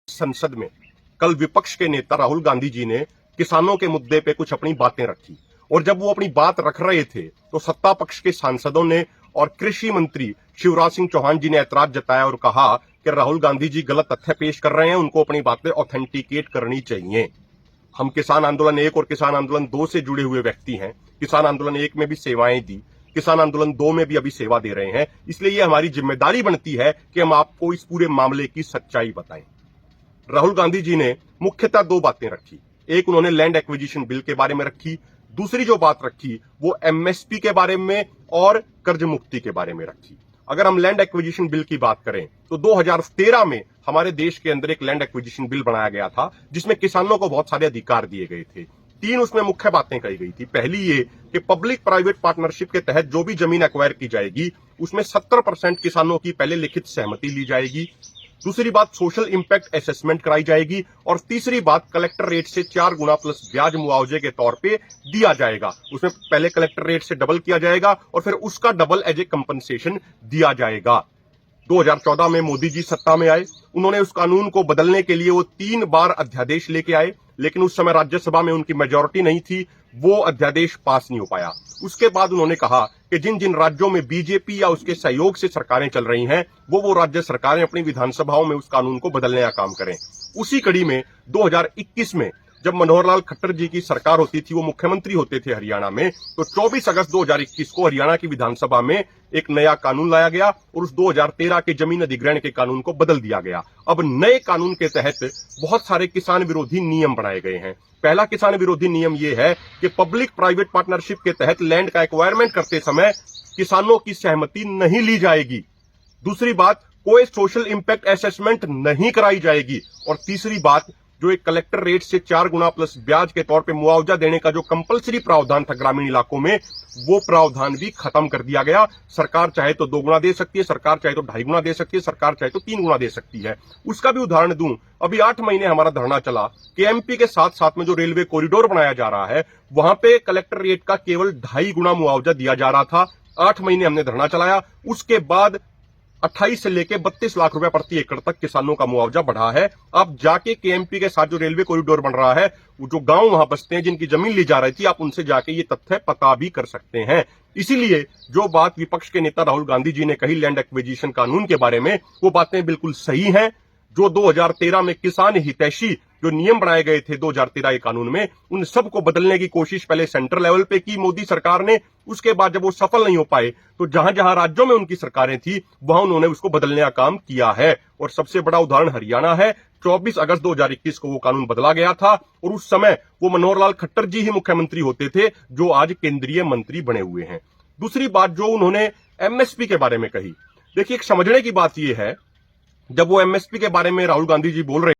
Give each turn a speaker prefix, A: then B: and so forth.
A: संसद में कल विपक्ष के नेता राहुल गांधी जी ने किसानों के मुद्दे पे कुछ अपनी बातें रखी और जब वो अपनी बात रख रहे थे तो सत्ता पक्ष के सांसदों ने और कृषि मंत्री शिवराज सिंह चौहान जी ने ऐतराज जताया और कहा कि राहुल गांधी जी गलत तथ्य पेश कर रहे हैं, उनको अपनी बातें ऑथेंटिकेट करनी चाहिए। हम किसान आंदोलन 1 और किसान आंदोलन 2 से जुड़े हुए व्यक्ति हैं। किसान आंदोलन 1 में भी सेवाएं दी, किसान आंदोलन 2 में भी अभी सेवा दे रहे हैं, इसलिए ये हमारी जिम्मेदारी बनती है कि हम आपको इस पूरे मामले की सच्चाई बताएं। राहुल गांधी जी ने मुख्यतः 2 बातें रखी। एक, उन्होंने लैंड एक्विजिशन बिल के बारे में रखी। दूसरी जो बात रखी वो एमएसपी के बारे में और कर्ज मुक्ति के बारे में रखी। अगर हम लैंड एक्विजिशन बिल की बात करें तो 2013 में हमारे देश के अंदर एक लैंड एक्विजिशन बिल बनाया गया था जिसमें किसानों को बहुत सारे अधिकार दिए गए थे। 3 उसमें मुख्य बातें कही गई थी। पहली ये कि पब्लिक प्राइवेट पार्टनरशिप के तहत जो भी जमीन एक्वायर की जाएगी उसमें 70% किसानों की पहले लिखित सहमति ली जाएगी। दूसरी बात, सोशल इंपैक्ट असेसमेंट कराई जाएगी और तीसरी बात, कलेक्टर रेट से 4 गुना प्लस ब्याज मुआवजे के तौर पे दिया जाएगा। उसमें पहले कलेक्टर रेट से डबल किया जाएगा और फिर उसका डबल एज ए कंपनसेशन दिया जाएगा। 2014 में मोदी जी सत्ता में आए, उन्होंने उस कानून को बदलने के लिए वो 3 बार अध्यादेश लेके आए, लेकिन उस समय राज्यसभा में उनकी मेजॉरिटी नहीं थी, वो अध्यादेश पास नहीं हो पाया। उसके बाद उन्होंने कहा कि जिन जिन राज्यों में बीजेपी या उसके सहयोग से सरकारें चल रही हैं वो राज्य सरकारें अपनी विधानसभाओं में उस कानून को बदलने का काम करें। उसी कड़ी में 2021 में जब मनोहर लाल खट्टर जी की सरकार होती थी, वो मुख्यमंत्री होते थे हरियाणा में, तो 24 अगस्त 2021 को हरियाणा की विधानसभा में एक नया कानून लाया गया और उस 2013 के जमीन अधिग्रहण के कानून को बदल दिया गया। अब नए कानून के तहत बहुत सारे किसान विरोधी नियम बनाए गए हैं। पहला किसान विरोधी नियम यह है कि पब्लिक प्राइवेट पार्टनरशिप के तहत लैंड का एक्वायरमेंट करते समय किसानों की सहमति नहीं ली जाएगी। दूसरी बात, कोई सोशल इंपैक्ट असेसमेंट नहीं कराई जाएगी। और तीसरी बात, जो एक कलेक्टर रेट से 4 गुना प्लस ब्याज के तौर पे मुआवजा देने का जो कंपलसरी प्रावधान था ग्रामीण इलाकों में, वो प्रावधान भी खत्म कर दिया गया। सरकार चाहे तो 2 गुना दे सकती है, सरकार चाहे तो 2.5 गुना दे सकती है, सरकार चाहे तो 3 गुना दे सकती है। उसका भी उदाहरण दूं, अभी 8 महीने हमारा धरना चला कि एमपी के साथ साथ में जो रेलवे कॉरिडोर बनाया जा रहा है वहां पे कलेक्टर रेट का केवल 2.5 गुना मुआवजा दिया जा रहा था। 8 महीने हमने धरना चलाया, उसके बाद 28 से लेकर 32 लाख रुपए प्रति एकड़ तक किसानों का मुआवजा बढ़ा है। आप जाके केएमपी के साथ जो रेलवे कॉरिडोर बन रहा है, वो जो गांव वहां बसते हैं जिनकी जमीन ली जा रही थी, आप उनसे जाके ये तथ्य पता भी कर सकते हैं। इसीलिए जो बात विपक्ष के नेता राहुल गांधी जी ने कही लैंड एक्विजिशन कानून के बारे में, वो बातें बिल्कुल सही हैं। जो 2013 में किसान हितैषी जो नियम बनाए गए थे 2013 के कानून में, उन सबको बदलने की कोशिश पहले सेंट्रल लेवल पे की मोदी सरकार ने। उसके बाद जब वो सफल नहीं हो पाए तो जहां जहां राज्यों में उनकी सरकारें थी वहां उन्होंने उसको बदलने का काम किया है। और सबसे बड़ा उदाहरण हरियाणा है। 24 अगस्त 2021 को वो कानून बदला गया था और उस समय वो मनोहर लाल खट्टर जी ही मुख्यमंत्री होते थे जो आज केंद्रीय मंत्री बने हुए हैं। दूसरी बात जो उन्होंने एमएसपी के बारे में कही, देखिए एक समझने की बात यह है, जब वो एमएसपी के बारे में राहुल गांधी जी बोल रहे